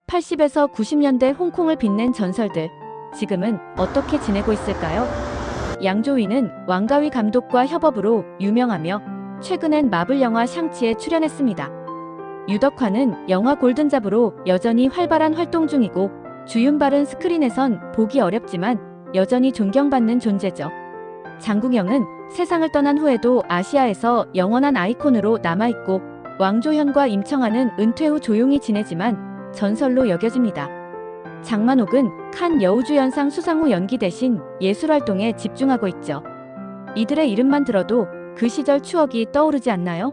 80에서 90년대 홍콩을 빛낸 전설들. 지금은 어떻게 지내고 있을까요? 양조위는 왕가위 감독과 협업으로 유명하며 최근엔 마블 영화 샹치에 출연했습니다. 유덕화는 영화 골든잡으로 여전히 활발한 활동 중이고 주윤발은 스크린에선 보기 어렵지만 여전히 존경받는 존재죠. 장국영은 세상을 떠난 후에도 아시아에서 영원한 아이콘으로 남아있고 왕조현과 임청완은 은퇴 후 조용히 지내지만 전설로 여겨집니다. 장만옥은 칸 여우주연상 수상 후 연기 대신 예술활동에 집중하고 있죠. 이들의 이름만 들어도 그 시절 추억이 떠오르지 않나요?